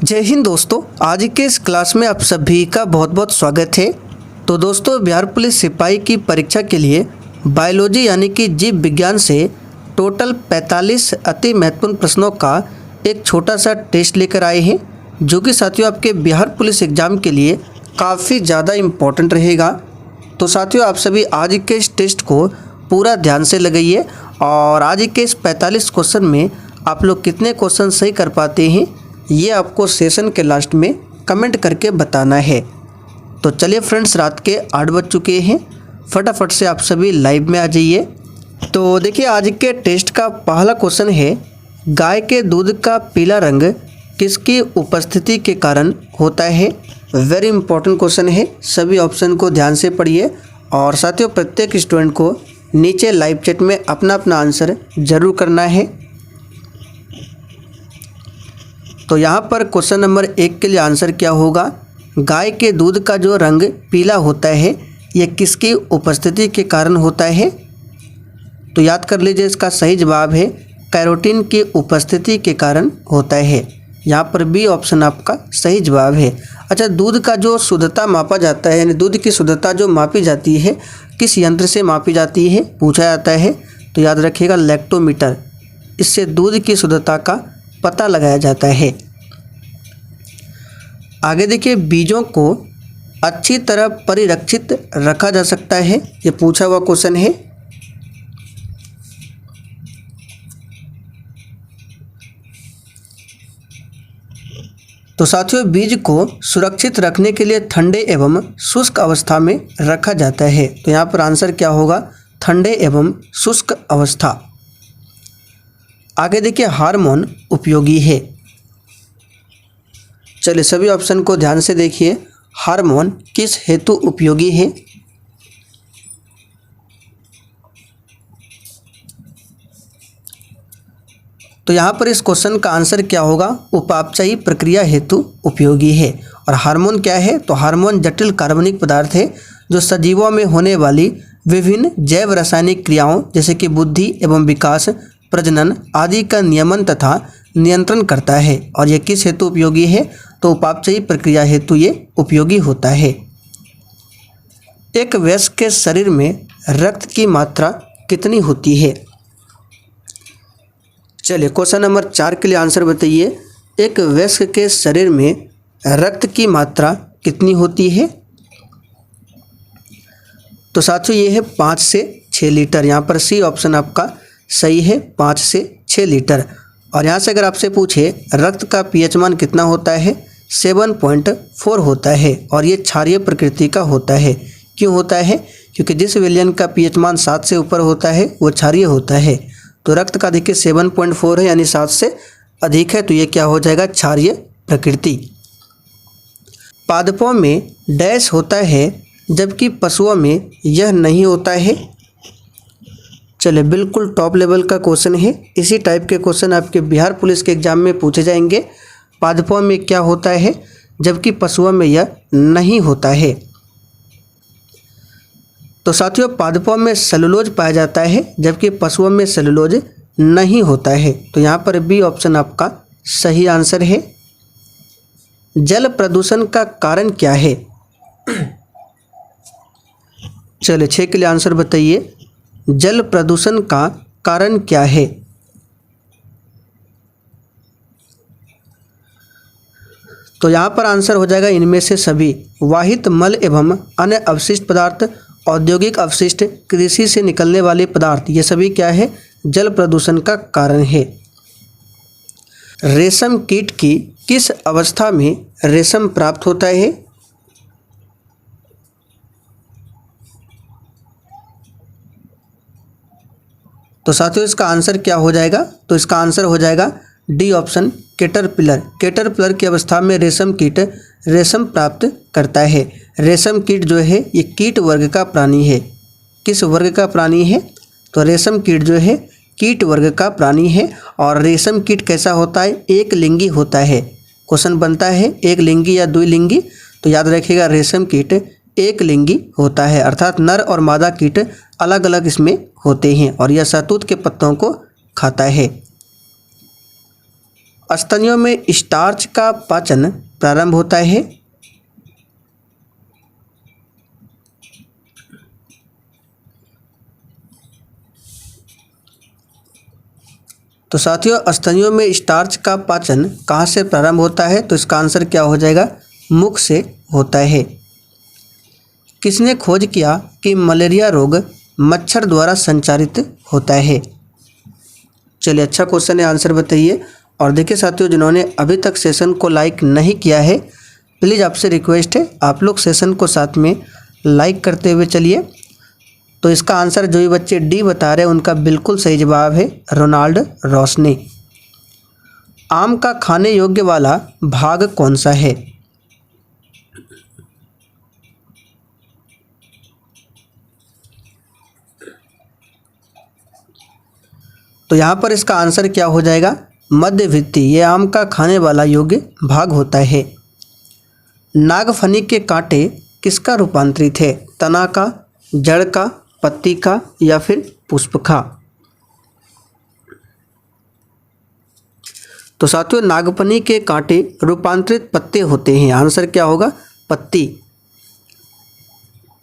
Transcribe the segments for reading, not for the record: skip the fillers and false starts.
जय हिंद दोस्तों, आज के इस क्लास में आप सभी का बहुत बहुत स्वागत है। तो दोस्तों, बिहार पुलिस सिपाही की परीक्षा के लिए बायोलॉजी यानी कि जीव विज्ञान से टोटल 45 अति महत्वपूर्ण प्रश्नों का एक छोटा सा टेस्ट लेकर आए हैं, जो कि साथियों आपके बिहार पुलिस एग्ज़ाम के लिए काफ़ी ज़्यादा इम्पोर्टेंट रहेगा। तो साथियों, आप सभी आज के इस टेस्ट को पूरा ध्यान से लगाइए और आज के इस 45 क्वेश्चन में आप लोग कितने क्वेश्चन सही कर पाते हैं, ये आपको सेशन के लास्ट में कमेंट करके बताना है। तो चलिए फ्रेंड्स, रात के 8 बज चुके हैं, फटाफट से आप सभी लाइव में आ जाइए। तो देखिए, आज के टेस्ट का पहला क्वेश्चन है, गाय के दूध का पीला रंग किसकी उपस्थिति के कारण होता है। वेरी इंपॉर्टेंट क्वेश्चन है, सभी ऑप्शन को ध्यान से पढ़िए और साथियों प्रत्येक स्टूडेंट को नीचे लाइव चैट में अपना अपना आंसर जरूर करना है। तो यहाँ पर क्वेश्चन नंबर 1 के लिए आंसर क्या होगा, गाय के दूध का जो रंग पीला होता है ये किसकी उपस्थिति के कारण होता है। तो याद कर लीजिए, इसका सही जवाब है कैरोटीन की उपस्थिति के कारण होता है। यहाँ पर बी ऑप्शन आपका सही जवाब है। अच्छा, दूध का जो शुद्धता मापा जाता है, यानी दूध की शुद्धता जो मापी जाती है किस यंत्र से मापी जाती है पूछा जाता है। तो याद रखिएगा लैक्टोमीटर, इससे दूध की शुद्धता का पता लगाया जाता है। आगे देखिए, बीजों को अच्छी तरह परिरक्षित रखा जा सकता है, ये पूछा हुआ क्वेश्चन है। तो साथियों, बीज को सुरक्षित रखने के लिए ठंडे एवं शुष्क अवस्था में रखा जाता है। तो यहाँ पर आंसर क्या होगा, ठंडे एवं शुष्क अवस्था। आगे देखिए, हार्मोन उपयोगी है। चलिए सभी ऑप्शन को ध्यान से देखिए, हार्मोन किस हेतु उपयोगी है। तो यहाँ पर इस क्वेश्चन का आंसर क्या होगा, उपापचयी प्रक्रिया हेतु उपयोगी है। और हार्मोन क्या है, तो हार्मोन जटिल कार्बनिक पदार्थ है जो सजीवों में होने वाली विभिन्न जैव रासायनिक क्रियाओं जैसे कि बुद्धि एवं विकास, प्रजनन आदि का नियमन तथा नियंत्रण करता है। और यह किस हेतु उपयोगी है, तो उपापचयी प्रक्रिया हेतु ये उपयोगी होता है। एक वयस्क के शरीर में रक्त की मात्रा कितनी होती है। चलिए क्वेश्चन नंबर 4 के लिए आंसर बताइए, एक वयस्क के शरीर में रक्त की मात्रा कितनी होती है। तो साथियों ये है 5 से 6 लीटर। यहाँ पर सी ऑप्शन आपका सही है, 5 से 6 लीटर। और यहाँ से अगर आपसे पूछे रक्त का पीएच मान कितना होता है, 7.4 होता है। और ये क्षारीय प्रकृति का होता है। क्यों होता है, क्योंकि जिस विलयन का पीएच मान 7 से ऊपर होता है वो क्षारीय होता है। तो रक्त का देखिए 7.4 है, यानी 7 से अधिक है, तो ये क्या हो जाएगा, क्षारीय प्रकृति। पादपों में डैश होता है जबकि पशुओं में यह नहीं होता है। चलिए बिल्कुल टॉप लेवल का क्वेश्चन है, इसी टाइप के क्वेश्चन आपके बिहार पुलिस के एग्जाम में पूछे जाएंगे। पादपों में क्या होता है जबकि पशुओं में यह नहीं होता है। तो साथियों, पादपों में सेलुलोज पाया जाता है जबकि पशुओं में सेलुलोज नहीं होता है। तो यहाँ पर बी ऑप्शन आपका सही आंसर है। जल प्रदूषण का कारण क्या है। चलिए 6 के लिए आंसर बताइए, जल प्रदूषण का कारण क्या है। तो यहाँ पर आंसर हो जाएगा इनमें से सभी। वाहित मल एवं अन्य अवशिष्ट पदार्थ, औद्योगिक अपशिष्ट, कृषि से निकलने वाले पदार्थ, ये सभी क्या है, जल प्रदूषण का कारण है। रेशम कीट की किस अवस्था में रेशम प्राप्त होता है। तो साथियों इसका आंसर क्या हो जाएगा, तो इसका आंसर हो जाएगा डी ऑप्शन कैटरपिलर। कैटरपिलर की अवस्था में रेशम कीट रेशम प्राप्त करता है। रेशम कीट जो है ये कीट वर्ग का प्राणी है। किस वर्ग का प्राणी है, तो रेशम कीट जो है कीट वर्ग का प्राणी है। और रेशम कीट कैसा होता है, एक लिंगी होता है। क्वेश्चन बनता है एक लिंगी या द्विलिंगी, तो याद रखिएगा रेशम कीट एक लिंगी होता है, अर्थात नर और मादा कीट अलग अलग इसमें होते हैं। और यह शहतूत के पत्तों को खाता है। स्तनियों में स्टार्च का पाचन प्रारंभ होता है? तो साथियों, स्तनियों में स्टार्च का पाचन कहाँ से प्रारंभ होता है? तो इसका आंसर क्या हो जाएगा? मुख से होता है। किसने खोज किया कि मलेरिया रोग मच्छर द्वारा संचारित होता है? चलिए, अच्छा क्वेश्चन है, आंसर बताइए। और देखिए साथियों, जिन्होंने अभी तक सेशन को लाइक नहीं किया है, प्लीज़ आपसे रिक्वेस्ट है आप लोग सेशन को साथ में लाइक करते हुए चलिए। तो इसका आंसर जो भी बच्चे डी बता रहे हैं उनका बिल्कुल सही जवाब है रोनाल्ड रोशनी। आम का खाने योग्य वाला भाग कौन सा है? तो यहाँ पर इसका आंसर क्या हो जाएगा? मध्यवित्ती। ये आम का खाने वाला योग्य भाग होता है। नागफनी के कांटे किसका रूपांतरित है? तना का, जड़ का, पत्ती का या फिर पुष्प का? तो साथियों, नागफनी के कांटे रूपांतरित पत्ते होते हैं। आंसर क्या होगा? पत्ती।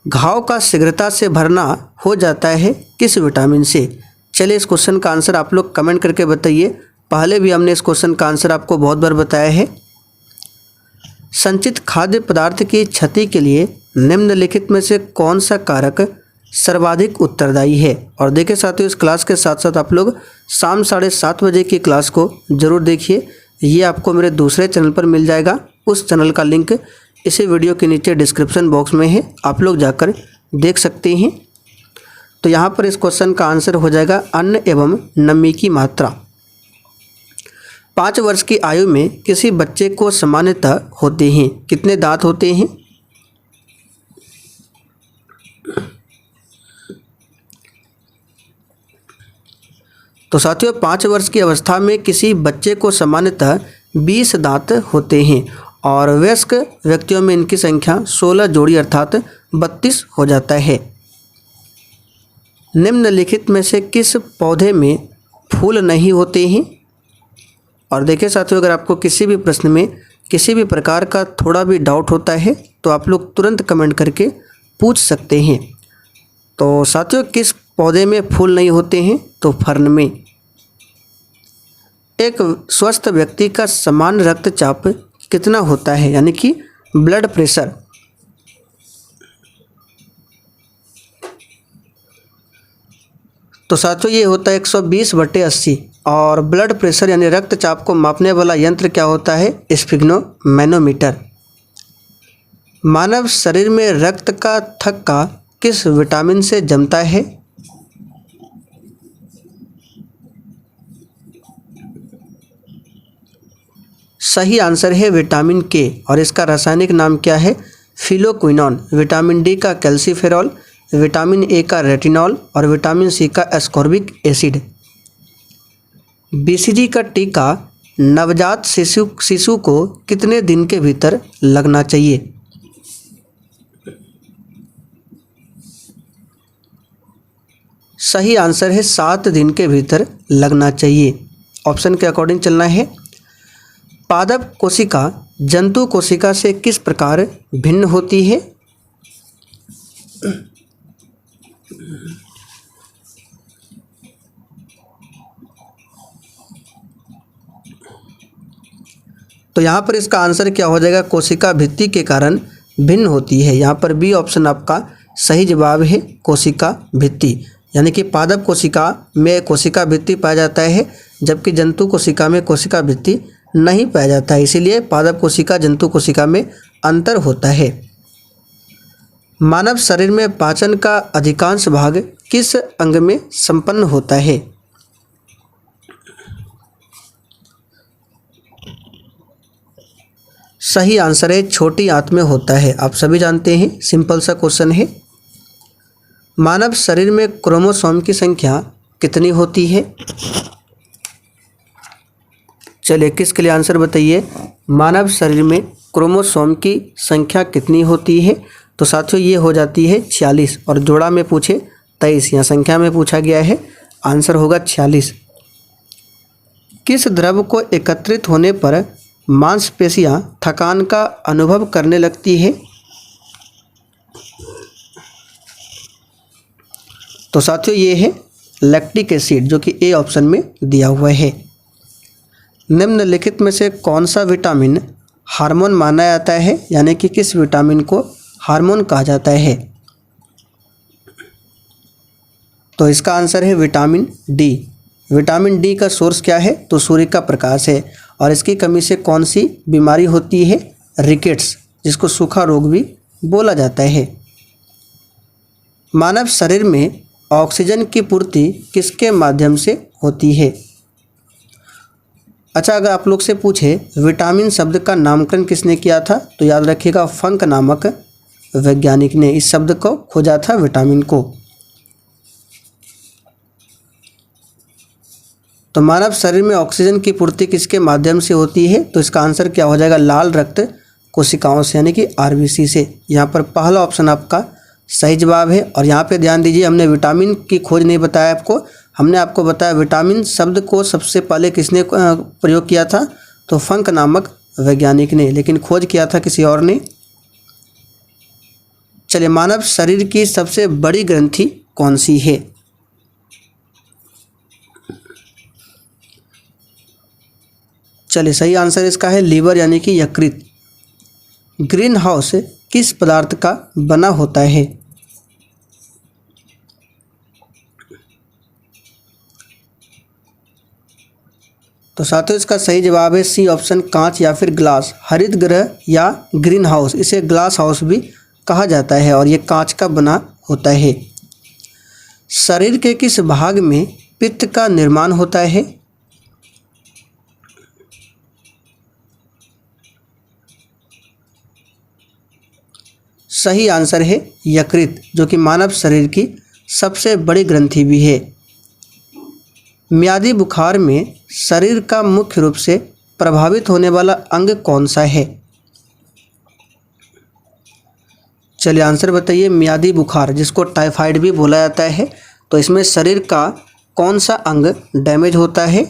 घाव का शीघ्रता से भरना हो जाता है किस विटामिन से? चलिए, इस क्वेश्चन का आंसर आप लोग कमेंट करके बताइए। पहले भी हमने इस क्वेश्चन का आंसर आपको बहुत बार बताया है। संचित खाद्य पदार्थ की क्षति के लिए निम्नलिखित में से कौन सा कारक सर्वाधिक उत्तरदायी है? और देखिए साथियों, इस क्लास के साथ साथ आप लोग शाम 7:30 बजे की क्लास को ज़रूर देखिए। ये आपको मेरे दूसरे चैनल पर मिल जाएगा। उस चैनल का लिंक इसी वीडियो के नीचे डिस्क्रिप्शन बॉक्स में है, आप लोग जाकर देख सकते हैं। तो यहाँ पर इस क्वेश्चन का आंसर हो जाएगा अन्न एवं नमी की मात्रा। 5 वर्ष की आयु में किसी बच्चे को सामान्यतः होते हैं कितने दांत होते हैं? तो साथियों, 5 वर्ष की अवस्था में किसी बच्चे को सामान्यतः 20 दांत होते हैं और वयस्क व्यक्तियों में इनकी संख्या 16 जोड़ी अर्थात 32 हो जाता है। निम्नलिखित में से किस पौधे में फूल नहीं होते हैं? और देखिए साथियों, अगर आपको किसी भी प्रश्न में किसी भी प्रकार का थोड़ा भी डाउट होता है तो आप लोग तुरंत कमेंट करके पूछ सकते हैं। तो साथियों, किस पौधे में फूल नहीं होते हैं? तो फर्न में। एक स्वस्थ व्यक्ति का सामान्य रक्तचाप कितना होता है, यानी कि ब्लड प्रेशर? तो साथियों, ये होता है 120/80। और ब्लड प्रेशर यानी रक्तचाप को मापने वाला यंत्र क्या होता है? स्फिग्नोमैनोमीटर। मानव शरीर में रक्त का थक्का किस विटामिन से जमता है? सही आंसर है विटामिन के और इसका रासायनिक नाम क्या है? फिलोक्विनोन। विटामिन डी का कैल्सीफेरॉल, विटामिन ए का रेटिनॉल और विटामिन सी का एस्कॉर्बिक एसिड। बीसीजी का टीका नवजात शिशु को कितने दिन के भीतर लगना चाहिए? सही आंसर है 7 दिन के भीतर लगना चाहिए। ऑप्शन के अकॉर्डिंग चलना है। पादप कोशिका जंतु कोशिका से किस प्रकार भिन्न होती है? तो यहाँ पर इसका आंसर क्या हो जाएगा? कोशिका भित्ति के कारण भिन्न होती है। यहाँ पर बी ऑप्शन आपका सही जवाब है, कोशिका भित्ति। यानी कि पादप कोशिका में कोशिका भित्ति पाया जाता है जबकि जंतु कोशिका में कोशिका भित्ति नहीं पाया जाता है। इसीलिए पादप कोशिका जंतु कोशिका में अंतर होता है। मानव शरीर में पाचन का अधिकांश भाग किस अंग में संपन्न होता है? सही आंसर है छोटी आंत में होता है। आप सभी जानते हैं, सिंपल सा क्वेश्चन है। मानव शरीर में क्रोमोसोम की संख्या कितनी होती है? चलिए, किसके लिए आंसर बताइए। मानव शरीर में क्रोमोसोम की संख्या कितनी होती है? तो साथियों, ये हो जाती है 46 और जोड़ा में पूछे 23, यहाँ संख्या में पूछा गया है, आंसर होगा 46। किस द्रव को एकत्रित होने पर मांसपेशियां थकान का अनुभव करने लगती है? तो साथियों ये है लैक्टिक एसिड, जो कि ए ऑप्शन में दिया हुआ है। निम्नलिखित में से कौन सा विटामिन हार्मोन माना जाता है, यानी कि किस विटामिन को हार्मोन कहा जाता है? तो इसका आंसर है विटामिन डी। विटामिन डी का सोर्स क्या है? तो सूर्य का प्रकाश है। और इसकी कमी से कौन सी बीमारी होती है? रिकेट्स, जिसको सूखा रोग भी बोला जाता है। मानव शरीर में ऑक्सीजन की पूर्ति किसके माध्यम से होती है? अच्छा, अगर आप लोग से पूछे विटामिन शब्द का नामकरण किसने किया था, तो याद रखिएगा फंक नामक वैज्ञानिक ने इस शब्द को खोजा था, विटामिन को। तो मानव शरीर में ऑक्सीजन की पूर्ति किसके माध्यम से होती है? तो इसका आंसर क्या हो जाएगा? लाल रक्त कोशिकाओं से, यानी कि आरबीसी से। यहाँ पर पहला ऑप्शन आपका सही जवाब है। और यहाँ पे ध्यान दीजिए, हमने विटामिन की खोज नहीं बताया आपको, हमने आपको बताया विटामिन शब्द को सबसे पहले किसने प्रयोग किया था? तो फंक नामक वैज्ञानिक ने, लेकिन खोज किया था किसी और ने। चलिए, मानव शरीर की सबसे बड़ी ग्रंथि कौन सी है? चलिए, सही आंसर इसका है लीवर, यानी कि यकृत। ग्रीन हाउस किस पदार्थ का बना होता है? तो साथियों इसका सही जवाब है सी ऑप्शन, कांच या फिर ग्लास। हरित गृह या ग्रीन हाउस, इसे ग्लास हाउस भी कहा जाता है और ये कांच का बना होता है। शरीर के किस भाग में पित्त का निर्माण होता है? सही आंसर है यकृत, जो कि मानव शरीर की सबसे बड़ी ग्रंथि भी है। म्यादी बुखार में शरीर का मुख्य रूप से प्रभावित होने वाला अंग कौन सा है? चलिए आंसर बताइए। म्यादी बुखार, जिसको टाइफाइड भी बोला जाता है, तो इसमें शरीर का कौन सा अंग डैमेज होता है?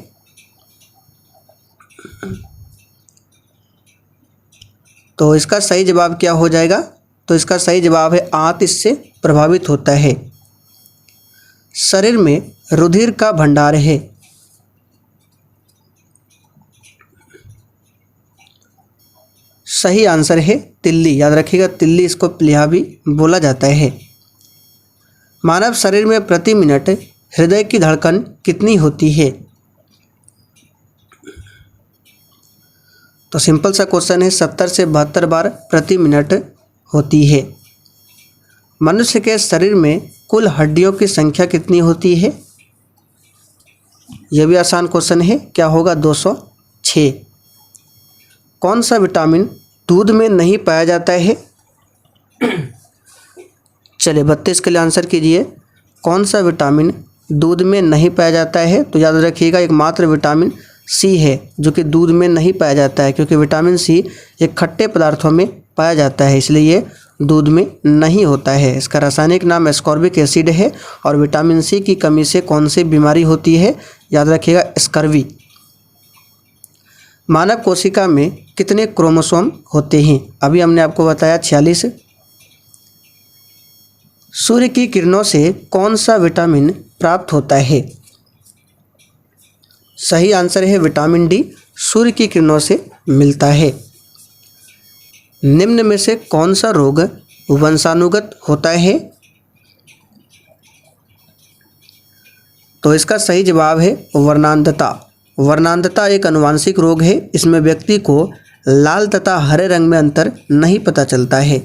तो इसका सही जवाब क्या हो जाएगा? तो इसका सही जवाब है आंत इससे प्रभावित होता है। शरीर में रुधिर का भंडार है। सही आंसर है तिल्ली, याद रखिएगा तिल्ली, इसको प्लीहा भी बोला जाता है। मानव शरीर में प्रति मिनट हृदय की धड़कन कितनी होती है? तो सिंपल सा क्वेश्चन है, 70 से 72 बार प्रति मिनट होती है। मनुष्य के शरीर में कुल हड्डियों की संख्या कितनी होती है? यह भी आसान क्वेश्चन है, क्या होगा? 206। कौन सा विटामिन दूध में नहीं पाया जाता है? चलिए 32 के लिए आंसर कीजिए। कौन सा विटामिन दूध में नहीं पाया जाता है? तो याद रखिएगा एकमात्र विटामिन सी है, जो कि दूध में नहीं पाया जाता है, क्योंकि विटामिन सी एक खट्टे पदार्थों में पाया जाता है, इसलिए ये दूध में नहीं होता है। इसका रासायनिक नाम एस्कॉर्बिक एसिड है। और विटामिन सी की कमी से कौन सी बीमारी होती है? याद रखिएगा स्कर्वी। मानव कोशिका में कितने क्रोमोसोम होते हैं? अभी हमने आपको बताया 46। सूर्य की किरणों से कौन सा विटामिन प्राप्त होता है? सही आंसर है विटामिन डी, सूर्य की किरणों से मिलता है। निम्न में से कौन सा रोग वंशानुगत होता है? तो इसका सही जवाब है वर्णांधता। वर्णांधता एक अनुवांशिक रोग है। इसमें व्यक्ति को लाल तथा हरे रंग में अंतर नहीं पता चलता है।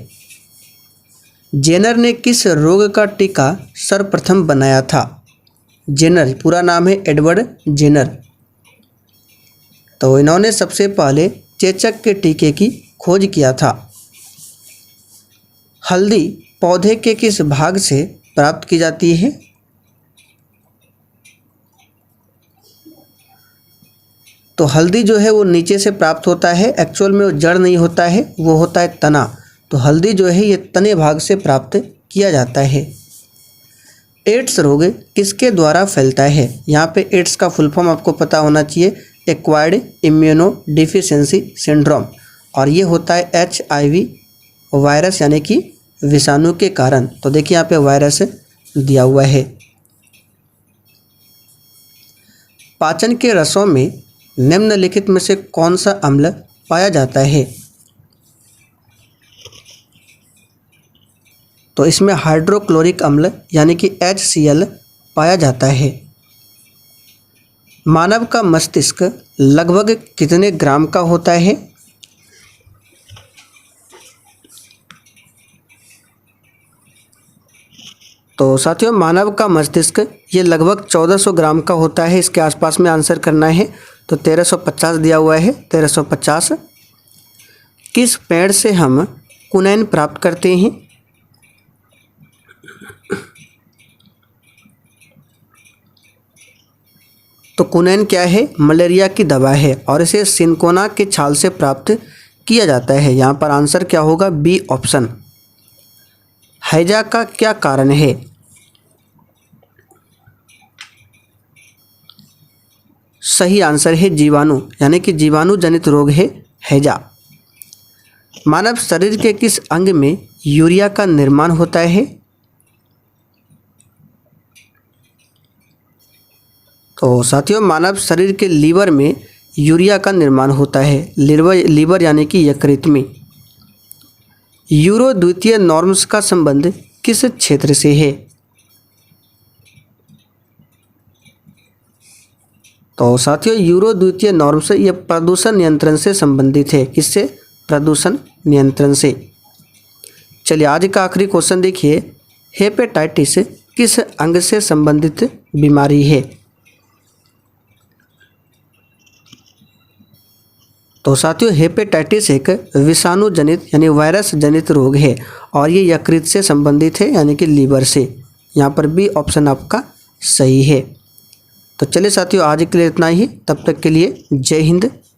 जेनर ने किस रोग का टीका सर्वप्रथम बनाया था? जेनर पूरा नाम है एडवर्ड जेनर। तो इन्होंने सबसे पहले चेचक के टीके की खोज किया था। हल्दी पौधे के किस भाग से प्राप्त की जाती है? तो हल्दी जो है वो नीचे से प्राप्त होता है, एक्चुअल में वो जड़ नहीं होता है, वो होता है तना। तो हल्दी जो है ये तने भाग से प्राप्त किया जाता है। एड्स रोग किसके द्वारा फैलता है? यहाँ पे एड्स का फुल फॉर्म आपको पता होना चाहिए, एक्वायर्ड इम्यूनो डिफिशियंसी सिंड्रोम, और ये होता है HIV वायरस यानी कि विषाणु के कारण। तो देखिए यहाँ पे वायरस दिया हुआ है। पाचन के रसों में निम्नलिखित में से कौन सा अम्ल पाया जाता है? तो इसमें हाइड्रोक्लोरिक अम्ल यानी कि HCl पाया जाता है। मानव का मस्तिष्क लगभग कितने ग्राम का होता है? तो साथियों, मानव का मस्तिष्क ये लगभग 1400 ग्राम का होता है। इसके आसपास में आंसर करना है। तो 1350 दिया हुआ है, 1350। किस पेड़ से हम कुनैन प्राप्त करते हैं? तो कुनैन क्या है? मलेरिया की दवा है और इसे सिनकोना के छाल से प्राप्त किया जाता है। यहाँ पर आंसर क्या होगा? B option. हैजा का क्या कारण है? सही आंसर है जीवाणु, यानी कि जीवाणु जनित रोग है हैजा। मानव शरीर के किस अंग में यूरिया का निर्माण होता है? तो साथियों, मानव शरीर के लीवर में यूरिया का निर्माण होता है। लीवर यानी कि यकृत में। यूरो द्वितीय नॉर्म्स का संबंध किस क्षेत्र से है? तो साथियों, यूरो द्वितीय नॉर्म्स ये प्रदूषण नियंत्रण से संबंधित है। किससे? प्रदूषण नियंत्रण से। चलिए आज का आखिरी क्वेश्चन देखिए। हेपेटाइटिस किस अंग से संबंधित बीमारी है? तो साथियों, हेपेटाइटिस एक विषाणु जनित यानी वायरस जनित रोग है और ये यकृत से संबंधित है यानी कि लीवर से। यहाँ पर बी ऑप्शन आपका सही है। तो चलिए साथियों, आज के लिए इतना ही। तब तक के लिए जय हिंद,